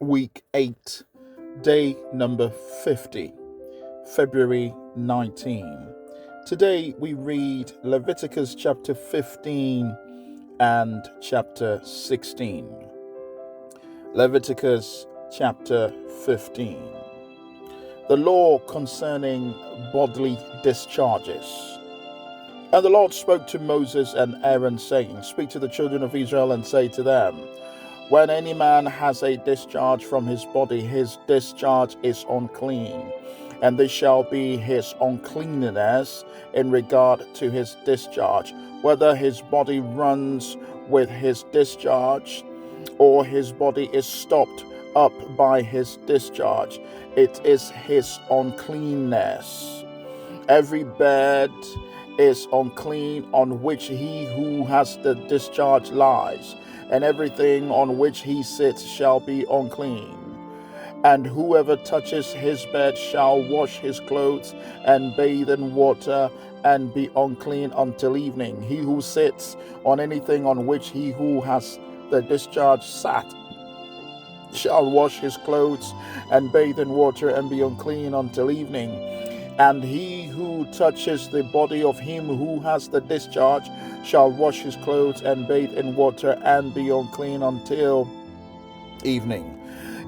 week 8, day number 50, February 19. Today we read Leviticus chapter 15 and chapter 16. Leviticus chapter 15. The law concerning bodily discharges. And the Lord spoke to Moses and Aaron, saying, Speak to the children of Israel and say to them, When any man has a discharge from his body, his discharge is unclean, and this shall be his uncleanness in regard to his discharge, whether his body runs with his discharge, or his body is stopped up by his discharge. It is his uncleanness. Every bed is unclean on which he who has the discharge lies, and everything on which he sits shall be unclean. And whoever touches his bed shall wash his clothes and bathe in water and be unclean until evening. He who sits on anything on which he who has the discharge sat shall wash his clothes and bathe in water and be unclean until evening. And he who touches the body of him who has the discharge shall wash his clothes and bathe in water and be unclean until evening.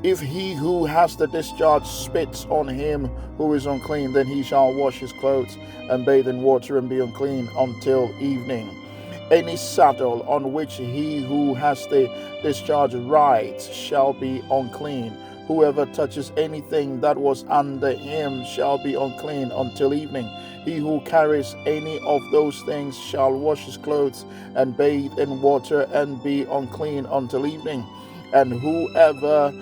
If he who has the discharge spits on him who is unclean, then he shall wash his clothes and bathe in water and be unclean until evening. Any saddle on which he who has the discharge rides shall be unclean. Whoever touches anything that was under him shall be unclean until evening. He who carries any of those things shall wash his clothes and bathe in water and be unclean until evening. And whoever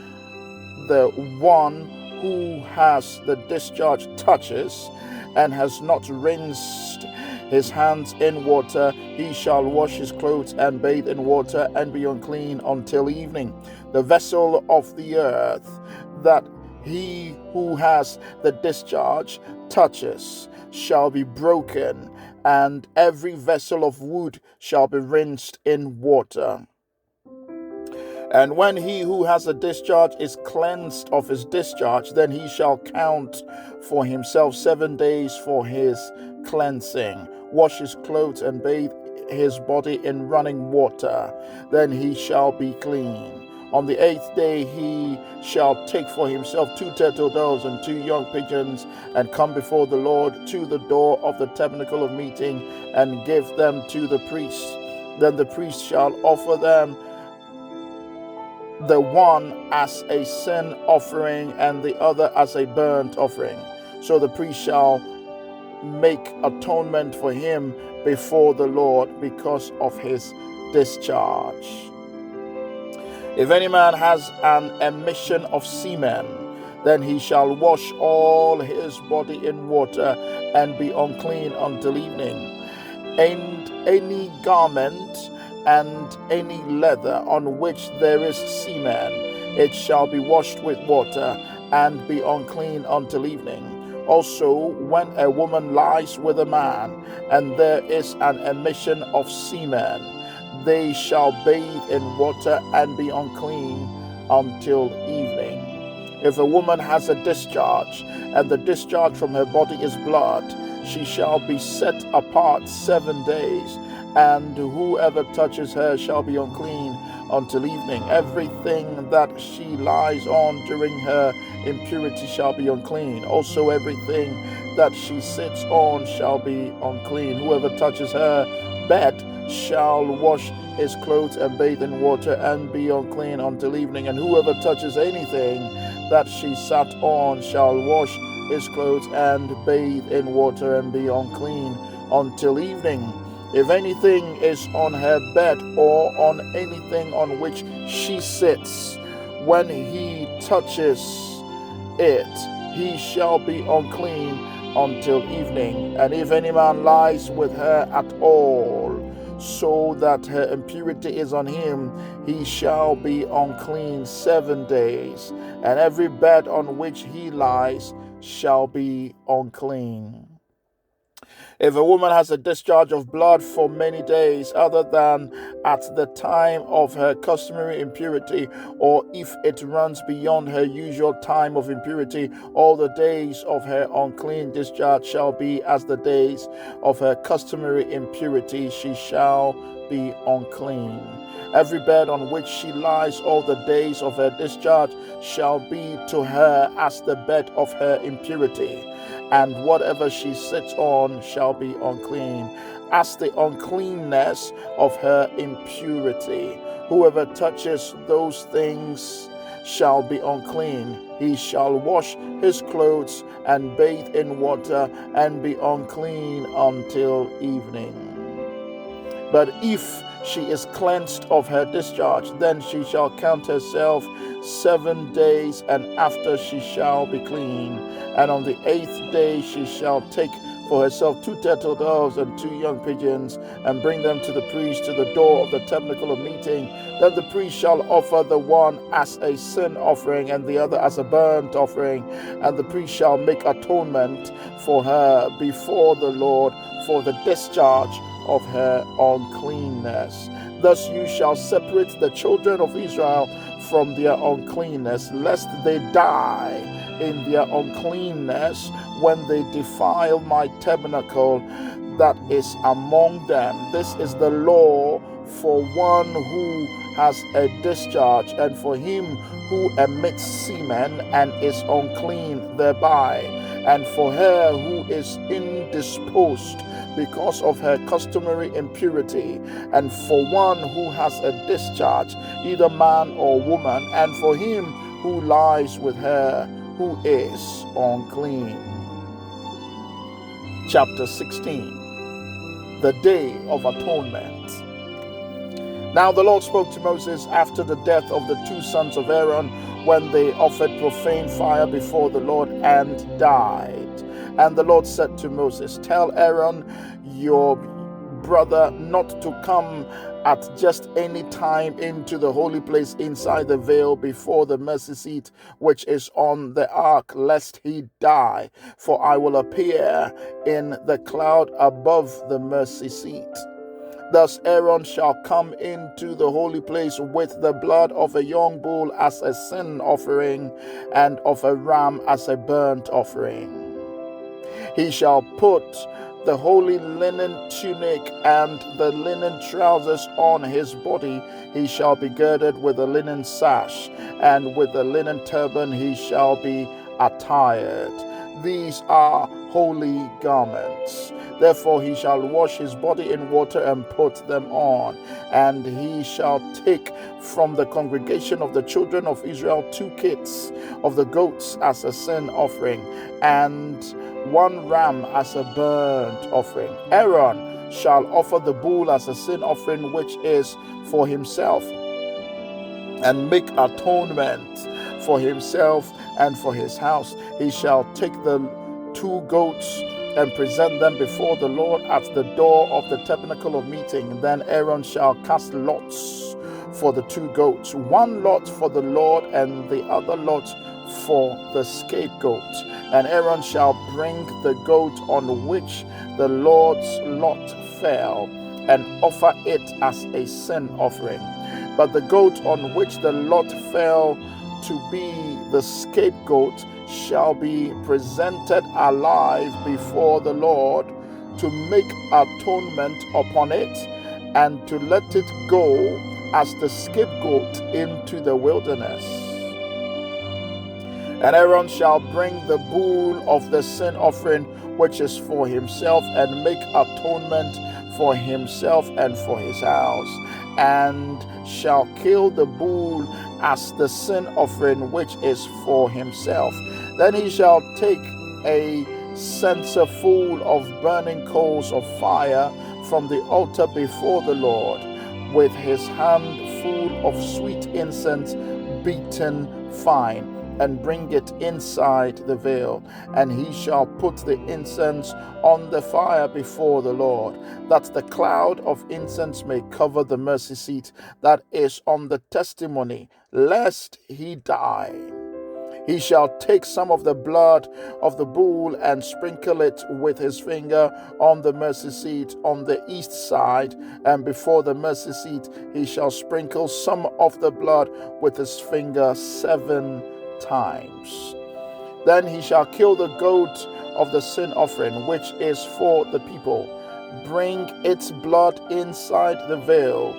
the one who has the discharge touches and has not rinsed his hands in water, he shall wash his clothes and bathe in water and be unclean until evening. The vessel of the earth that he who has the discharge touches shall be broken, and every vessel of wood shall be rinsed in water. And when he who has a discharge is cleansed of his discharge, then he shall count for himself 7 days for his cleansing, wash his clothes and bathe his body in running water, then he shall be clean. On the 8th day he shall take for himself 2 turtle doves and 2 young pigeons, and come before the Lord to the door of the tabernacle of meeting, and give them to the priest. Then the priest shall offer them, the one as a sin offering and the other as a burnt offering. So the priest shall make atonement for him before the Lord because of his discharge. If any man has an emission of semen, then he shall wash all his body in water and be unclean until evening. And any garment and any leather on which there is semen, it shall be washed with water and be unclean until evening. Also, when a woman lies with a man and there is an emission of semen, they shall bathe in water and be unclean until evening. If a woman has a discharge, and the discharge from her body is blood, she shall be set apart 7 days, and whoever touches her shall be unclean until evening. Everything that she lies on during her impurity shall be unclean. Also everything that she sits on shall be unclean. Whoever touches her bed shall wash his clothes and bathe in water and be unclean until evening. And whoever touches anything that she sat on shall wash his clothes and bathe in water and be unclean until evening. If anything is on her bed or on anything on which she sits, when he touches it, he shall be unclean until evening. And if any man lies with her at all, so that her impurity is on him, he shall be unclean 7 days, and every bed on which he lies shall be unclean. If a woman has a discharge of blood for many days other than at the time of her customary impurity, or if it runs beyond her usual time of impurity, all the days of her unclean discharge shall be as the days of her customary impurity. She shall be unclean. Every bed on which she lies all the days of her discharge shall be to her as the bed of her impurity, and whatever she sits on shall be unclean, as the uncleanness of her impurity. Whoever touches those things shall be unclean. He shall wash his clothes and bathe in water and be unclean until evening. But if she is cleansed of her discharge, then she shall count herself 7 days, and after she shall be clean. And on the 8th day she shall take for herself 2 turtle doves and 2 young pigeons, and bring them to the priest to the door of the tabernacle of meeting. Then the priest shall offer the one as a sin offering and the other as a burnt offering, and the priest shall make atonement for her before the Lord for the discharge of her uncleanness. Thus you shall separate the children of Israel from their uncleanness, lest they die in their uncleanness when they defile my tabernacle that is among them. This is the law for one who has a discharge, and for him who emits semen and is unclean thereby, and for her who is indisposed because of her customary impurity, and for one who has a discharge, either man or woman, and for him who lies with her who is unclean. Chapter 16. The Day of Atonement. Now the Lord spoke to Moses after the death of the 2 sons of Aaron, when they offered profane fire before the Lord and died. And the Lord said to Moses, tell Aaron your brother not to come at just any time into the holy place inside the veil before the mercy seat which is on the ark, lest he die. For I will appear in the cloud above the mercy seat. Thus Aaron shall come into the holy place with the blood of a young bull as a sin offering, and of a ram as a burnt offering. He shall put the holy linen tunic and the linen trousers on his body. He shall be girded with a linen sash, and with a linen turban he shall be attired. These are holy garments. Therefore he shall wash his body in water and put them on. And he shall take from the congregation of the children of Israel 2 kits of the goats as a sin offering, and 1 ram as a burnt offering. Aaron shall offer the bull as a sin offering, which is for himself, and make atonement for himself and for his house. He shall take the 2 goats and present them before the Lord at the door of the tabernacle of meeting. Then Aaron shall cast lots for the 2 goats, 1 lot for the Lord and the other lot for the scapegoat. And Aaron shall bring the goat on which the Lord's lot fell, and offer it as a sin offering. But the goat on which the lot fell to be the scapegoat shall be presented alive before the Lord, to make atonement upon it, and to let it go as the scapegoat into the wilderness. And Aaron shall bring the bull of the sin offering, which is for himself, and make atonement for himself and for his house, and shall kill the bull as the sin offering, which is for himself. Then he shall take a censer full of burning coals of fire from the altar before the Lord, with his hand full of sweet incense beaten fine, and bring it inside the veil. And he shall put the incense on the fire before the Lord, that the cloud of incense may cover the mercy seat that is on the testimony, lest he die. He shall take some of the blood of the bull and sprinkle it with his finger on the mercy seat on the east side, and before the mercy seat he shall sprinkle some of the blood with his finger 7 times. Then he shall kill the goat of the sin offering, which is for the people. Bring its blood inside the veil.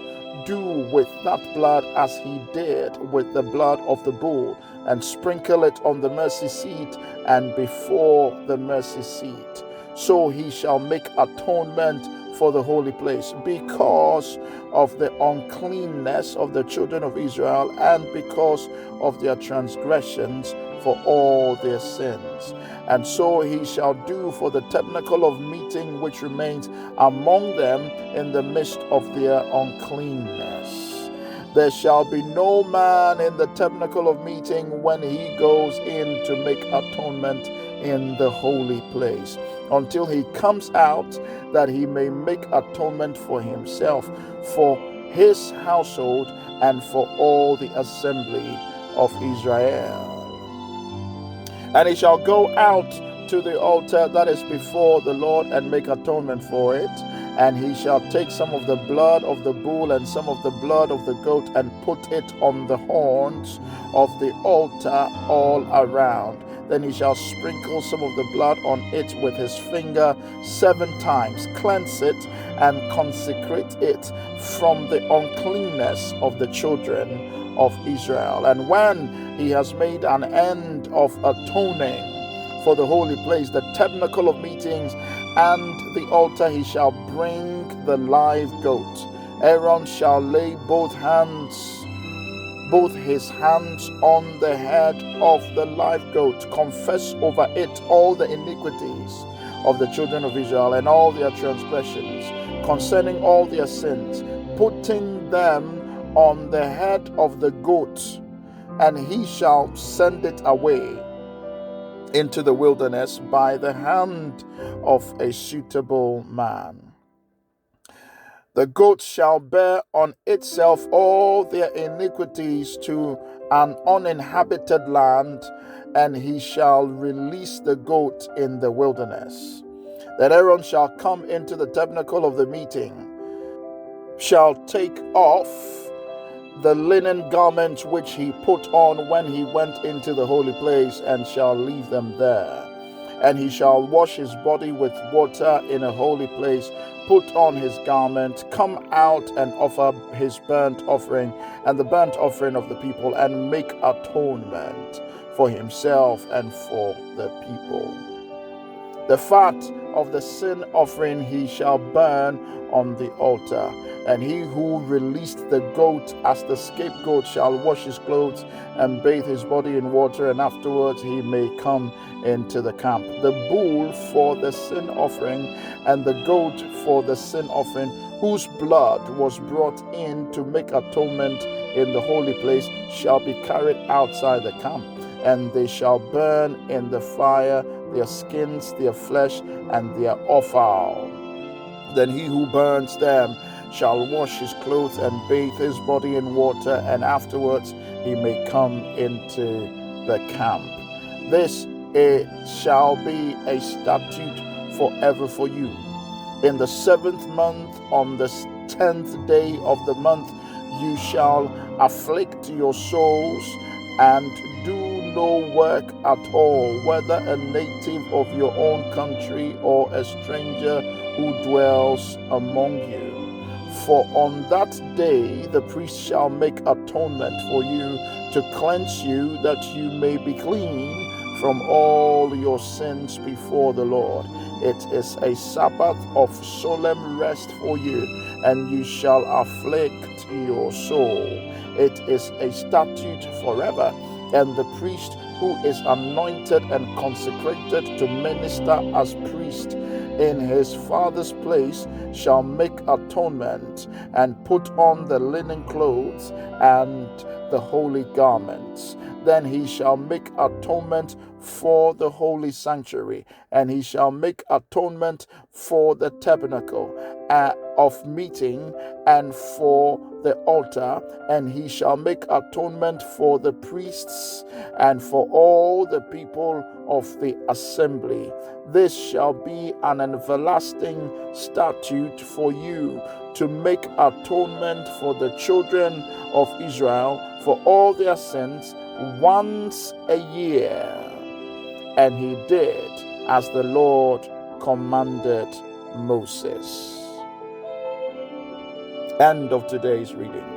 Do with that blood as he did with the blood of the bull, and sprinkle it on the mercy seat and before the mercy seat. So he shall make atonement for the holy place because of the uncleanness of the children of Israel and because of their transgressions, for all their sins. And so he shall do for the tabernacle of meeting which remains among them in the midst of their uncleanness. There shall be no man in the tabernacle of meeting when he goes in to make atonement in the holy place, until he comes out, that he may make atonement for himself, for his household, and for all the assembly of Israel. And he shall go out to the altar that is before the Lord and make atonement for it. And he shall take some of the blood of the bull and some of the blood of the goat and put it on the horns of the altar all around. Then he shall sprinkle some of the blood on it with his finger 7 times, cleanse it and consecrate it from the uncleanness of the children of Israel. And when he has made an end of atoning for the holy place, the tabernacle of meetings, and the altar, he shall bring the live goat. Aaron shall lay both his hands on the head of the live goat, confess over it all the iniquities of the children of Israel and all their transgressions concerning all their sins, putting them on the head of the goat, and he shall send it away into the wilderness by the hand of a suitable man. The goat shall bear on itself all their iniquities to an uninhabited land, and he shall release the goat in the wilderness. Then Aaron shall come into the tabernacle of the meeting, shall take off the linen garments which he put on when he went into the holy place, and shall leave them there. And he shall wash his body with water in a holy place, put on his garment, come out and offer his burnt offering and the burnt offering of the people, and make atonement for himself and for the people. The fat of the sin offering he shall burn on the altar. And he who released the goat as the scapegoat shall wash his clothes and bathe his body in water, and afterwards he may come into the camp. The bull for the sin offering and the goat for the sin offering, whose blood was brought in to make atonement in the holy place, shall be carried outside the camp, and they shall burn in the fire their skins, their flesh, and their offal. Then he who burns them shall wash his clothes and bathe his body in water, and afterwards he may come into the camp. This shall be a statute forever for you. In the 7th month, on the 10th day of the month, you shall afflict your souls and do no work at all, whether a native of your own country or a stranger who dwells among you. For on that day the priest shall make atonement for you to cleanse you, that you may be clean from all your sins before the Lord. It is a Sabbath of solemn rest for you, and you shall afflict your soul. It is a statute forever, and the priest who is anointed and consecrated to minister as priest in his father's place shall make atonement and put on the linen clothes and the holy garments. Then he shall make atonement for the holy sanctuary, and he shall make atonement for the tabernacle of meeting and for the altar, and he shall make atonement for the priests and for all the people of the assembly. This shall be an everlasting statute for you, to make atonement for the children of Israel for all their sins once a year. And he did as the Lord commanded Moses. End of today's reading.